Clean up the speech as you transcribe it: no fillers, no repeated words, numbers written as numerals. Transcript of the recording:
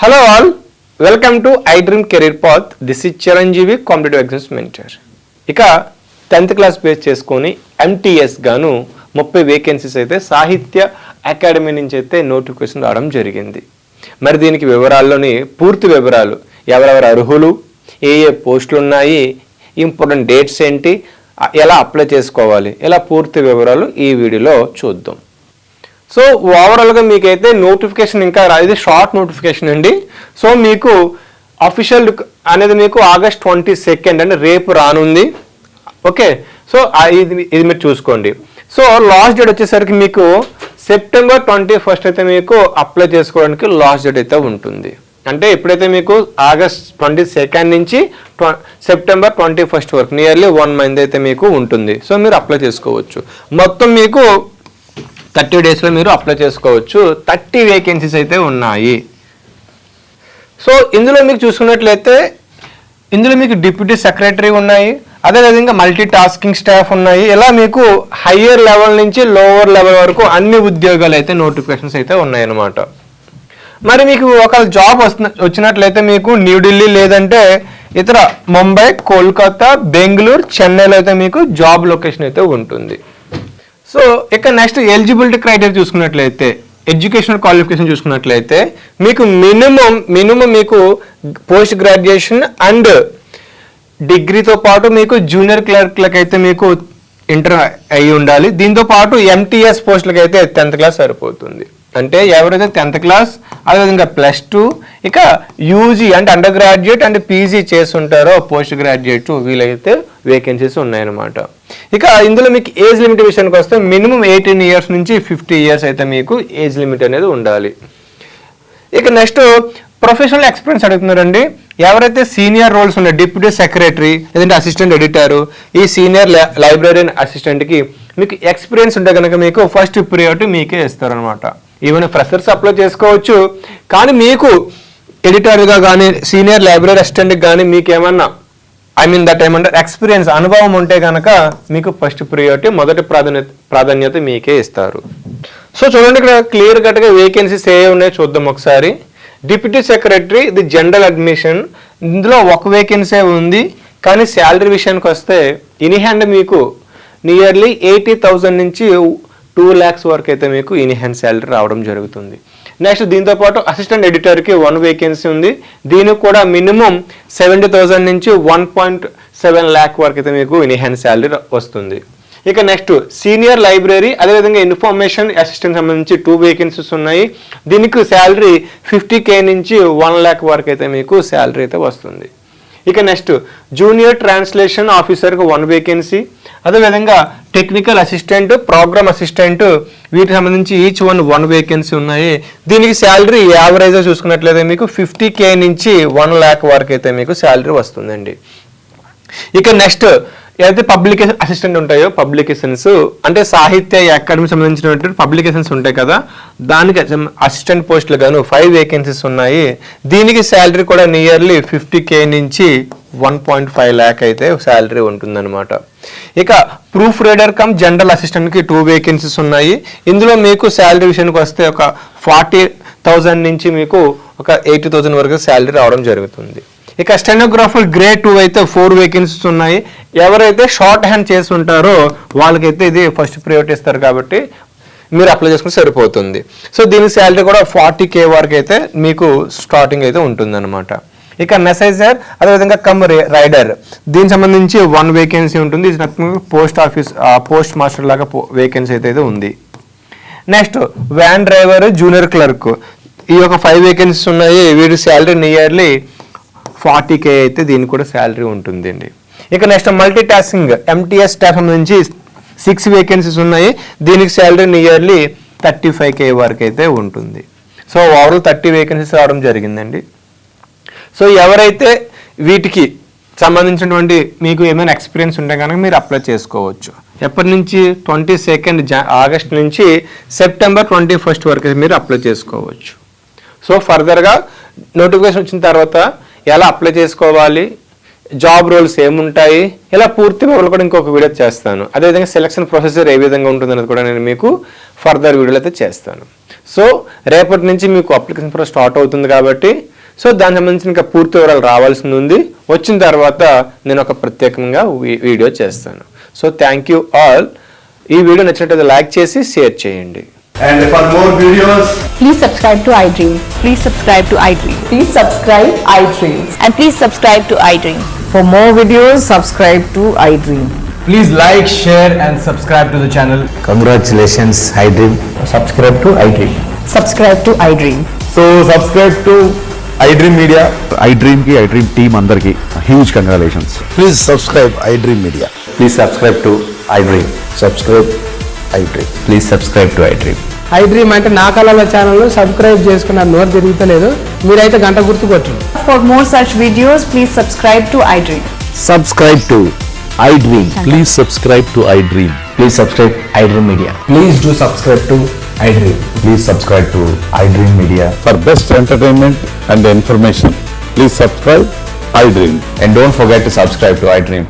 Hello all, welcome to iDream Career Path. This is Chiranjeevi, Competitive Exams Mentor. ఇక 10th class base చేసుకొని MTS గాను 30 vacancies అయితే సాహిత్య academy నుంచి అయితే నోటిఫికేషన్ రావడం జరిగింది. మరి దీనికి వివరాల్లోని పూర్తి వివరాలు, ఎవరెవరు అర్హులు, ఏ పోస్టులు ఉన్నాయి, ఇంపార్టెంట్ డేట్స్ ఏంటి, ఎలా అప్లై చేసుకోవాలి, ఇలా పూర్తి వివరాలు ఈ వీడియోలో చూద్దాం. సో ఓవరాల్గా మీకైతే నోటిఫికేషన్ ఇంకా ఇది షార్ట్ నోటిఫికేషన్ అండి. సో మీకు అఫీషియల్ అనేది మీకు August 22 అంటే రేపు రానుంది. ఓకే, సో ఇది మీరు చూసుకోండి. సో లాస్ట్ డేట్ వచ్చేసరికి మీకు September 21 అయితే మీకు అప్లై చేసుకోవడానికి లాస్ట్ డేట్ అయితే ఉంటుంది. అంటే ఎప్పుడైతే మీకు August 22 నుంచి September 21 వరకు నియర్లీ 1 మంత్ అయితే మీకు ఉంటుంది. సో మీరు అప్లై చేసుకోవచ్చు. మొత్తం మీకు 30 డేస్లో మీరు అప్లై చేసుకోవచ్చు. 30 వేకెన్సీస్ అయితే ఉన్నాయి. సో ఇందులో మీకు చూసుకున్నట్లయితే ఇందులో మీకు డిప్యూటీ సెక్రటరీ ఉన్నాయి, అదేవిధంగా మల్టీ టాస్కింగ్ స్టాఫ్ ఉన్నాయి. ఇలా మీకు హయ్యర్ లెవెల్ నుంచి లోవర్ లెవెల్ వరకు అన్ని ఉద్యోగాలు అయితే నోటిఫికేషన్స్ అయితే ఉన్నాయన్నమాట. మరి మీకు ఒక జాబ్ వచ్చినట్లయితే మీకు న్యూఢిల్లీ లేదంటే ఇతర ముంబై, కోల్కతా, బెంగళూరు, చెన్నైలో అయితే మీకు జాబ్ లొకేషన్ అయితే ఉంటుంది. సో ఇక నెక్స్ట్ ఎలిజిబిలిటీ క్రైటీరియా చూసుకున్నట్లయితే, ఎడ్యుకేషనల్ క్వాలిఫికేషన్ చూసుకున్నట్లయితే మీకు మినిమం మీకు పోస్ట్ గ్రాడ్యుయేషన్ అండ్ డిగ్రీతో పాటు మీకు జూనియర్ క్లర్క్లకు అయితే మీకు ఇంటర్ అయి ఉండాలి. దీంతో పాటు MTS పోస్టులకు అయితే 10th క్లాస్ సరిపోతుంది. అంటే ఎవరైతే 10th క్లాస్, అదేవిధంగా +2, ఇక UG అంటే అండర్ గ్రాడ్యుయేట్ అండ్ PG చేస్తుంటారో పోస్ట్ గ్రాడ్యుయేట్, వీలైతే వేకెన్సీస్ ఉన్నాయన్నమాట. ఇక ఇందులో మీకు ఏజ్ లిమిట్ విషయానికి వస్తే మినిమం 18 ఇయర్స్ నుంచి 50 ఇయర్స్ అయితే మీకు ఏజ్ లిమిట్ అనేది ఉండాలి. ఇక నెక్స్ట్ ప్రొఫెషనల్ ఎక్స్పీరియన్స్ అడుగుతున్నారండి. ఎవరైతే సీనియర్ రోల్స్ ఉన్నాయి, డిప్యూటీ సెక్రటరీ లేదంటే అసిస్టెంట్ ఎడిటర్, ఈ సీనియర్ లైబ్రరీన్ అసిస్టెంట్కి మీకు ఎక్స్పీరియన్స్ ఉంటే కనుక మీకు ఫస్ట్ ప్రియారిటీ మీకే ఇస్తారనమాట. ఈవెన్ ఫ్రెషర్స్ అప్లై చేసుకోవచ్చు, కానీ మీకు ఎడిటర్గా కానీ సీనియర్ లైబ్రరీ అసిస్టెంట్కి కానీ మీకు ఏమన్నా ఏమంటారు ఎక్స్పీరియన్స్, అనుభవం ఉంటే కనుక మీకు ఫస్ట్ ప్రియారిటీ, మొదటి ప్రాధాన్యత మీకే ఇస్తారు. సో చూడండి, ఇక్కడ క్లియర్ కట్గా వేకెన్సీస్ ఏ ఉన్నాయో చూద్దాం ఒకసారి. డిప్యూటీ సెక్రటరీ, ఇది జనరల్ అడ్మిషన్, ఇందులో ఒక వేకెన్సీ ఉంది. కానీ శాలరీ విషయానికి వస్తే ఇన్ హ్యాండ్ మీకు నియర్లీ 80,000 నుంచి 2 lakhs వరకు అయితే మీకు ఇన్ హ్యాండ్ శాలరీ రావడం జరుగుతుంది. నెక్స్ట్ దీంతోపాటు అసిస్టెంట్ ఎడిటర్కి 1 వేకెన్సీ ఉంది. దీనికి కూడా మినిమం 70,000 నుంచి 1.7 lakh వరకు అయితే మీకు ఇన్ హ్యాండ్ శాలరీ వస్తుంది. ఇక నెక్స్ట్ సీనియర్ లైబ్రరీ, అదేవిధంగా ఇన్ఫర్మేషన్ అసిస్టెంట్ సంబంధించి 2 వేకెన్సీస్ ఉన్నాయి. దీనికి శాలరీ 50K నుంచి 1 lakh వరకు అయితే మీకు శాలరీ అయితే వస్తుంది. ఇక నెక్స్ట్ జూనియర్ ట్రాన్స్లేషన్ ఆఫీసర్కి 1 వేకెన్సీ, అదేవిధంగా టెక్నికల్ అసిస్టెంట్, ప్రోగ్రామ్ అసిస్టెంట్, వీటికి సంబంధించి ఈచ్ 1 వేకెన్సీ ఉన్నాయి. దీనికి శాలరీ యావరేజ్గా చూసుకున్నట్లయితే మీకు 50K నుంచి 1 lakh వరకు అయితే మీకు శాలరీ వస్తుందండి. ఇక నెక్స్ట్ ఏదైతే పబ్లికేషన్ అసిస్టెంట్ ఉంటాయో, పబ్లికేషన్స్ అంటే సాహిత్య అకాడమీ సంబంధించినటువంటి పబ్లికేషన్స్ ఉంటాయి కదా, దానికి అసిస్టెంట్ పోస్టులు గాను 5 వేకెన్సీస్ ఉన్నాయి. దీనికి శాలరీ కూడా నియర్లీ 50K నుంచి 1.5 lakh అయితే శాలరీ ఉంటుందన్నమాట. ఇక ప్రూఫ్ రీడర్ కమ్ జనరల్ అసిస్టెంట్కి 2 వేకెన్సీస్ ఉన్నాయి. ఇందులో మీకు శాలరీ విషయానికి వస్తే ఒక 40,000 నుంచి మీకు ఒక 80,000 వరకు శాలరీ రావడం జరుగుతుంది. ఇక స్టెనోగ్రాఫర్ గ్రేడ్ 2 అయితే 4 వేకెన్సీస్ ఉన్నాయి. ఎవరైతే షార్ట్ హ్యాండ్ చేసి ఉంటారో వాళ్ళకైతే ఇది ఫస్ట్ ప్రియారిటీ ఇస్తారు, కాబట్టి మీరు అప్లై చేసుకుని సరిపోతుంది. సో దీని శాలరీ కూడా 40K వరకు అయితే మీకు స్టార్టింగ్ అయితే ఉంటుందన్నమాట. ఇక మెసేజర్, అదేవిధంగా కమ్ రైడర్, దీనికి సంబంధించి 1 వేకెన్సీ ఉంటుంది. ఇది పోస్ట్ ఆఫీస్ పోస్ట్ మాస్టర్ లాగా వేకెన్సీ అయితే ఉంది. Next van driver, junior clerk, ఈ యొక్క 5 వేకెన్సీస్ ఉన్నాయి. వీటి శాలరీ నియర్లీ 40K అయితే దీనికి కూడా శాలరీ ఉంటుందండి. ఇక next multi tasking MTS staff సంబంధించి 6 వేకెన్సీస్ ఉన్నాయి. దీనికి శాలరీ నియర్లీ 35K వరకు అయితే ఉంటుంది. సో ఓవరాల్ 30 వేకెన్సీస్ రావడం జరిగిందండి. సో ఎవరైతే వీటికి సంబంధించినటువంటి మీకు ఏమైనా ఎక్స్పీరియన్స్ ఉంటే కనుక మీరు అప్లై చేసుకోవచ్చు. ఎప్పటి నుంచి 22 ఆగస్ట్ నుంచి September 21 వరకు మీరు అప్లై చేసుకోవచ్చు. సో ఫర్దర్గా నోటిఫికేషన్ వచ్చిన తర్వాత ఎలా అప్లై చేసుకోవాలి, జాబ్ రోల్స్ ఏముంటాయి, ఇలా పూర్తి వివరాలు కూడా ఇంకొక వీడియో చేస్తాను. అదేవిధంగా సెలక్షన్ ప్రొసెసర్ ఏ విధంగా ఉంటుందనేది కూడా నేను మీకు ఫర్దర్ వీడియోలో అయితే చేస్తాను. సో రేపటి నుంచి మీకు అప్లికేషన్ ప్రాసెస్ స్టార్ట్ అవుతుంది కాబట్టి సో దానికి సంబంధించిన ఇంకా పూర్తి వివరాలు రావాల్సి ఉంది. వచ్చిన తర్వాత నేను ఒక ప్రత్యేకంగా వీడియో చేస్తాను. So thank you all. ఈ వీడియో నచ్చినట్లయితే లైక్ చేసి షేర్ చేయండి. And for more videos, Please subscribe to iDream. Please subscribe to iDream. Please subscribe iDream. And please subscribe to iDream. For more videos, subscribe to iDream. please like, share and subscribe to the channel. Congratulations, iDream. Subscribe to iDream. Subscribe to iDream. So subscribe to iDream Media. iDream की iDream team अंदर की huge congratulations. Please subscribe iDream Media. Please subscribe to iDream. Subscribe iDream. Please subscribe to iDream. iDream అంటే నా కళల channel subscribe చేసుకున్న నోరు తిరుగుతలేదు, మీరైతే గంట గుర్తు కొట్టండి. For more such videos, please subscribe to iDream. Subscribe to iDream. Please subscribe to iDream. Please subscribe iDream Media. Please do subscribe to iDream. Please subscribe to iDream Media. For best entertainment and information, please subscribe iDream. And don't forget to subscribe to iDream.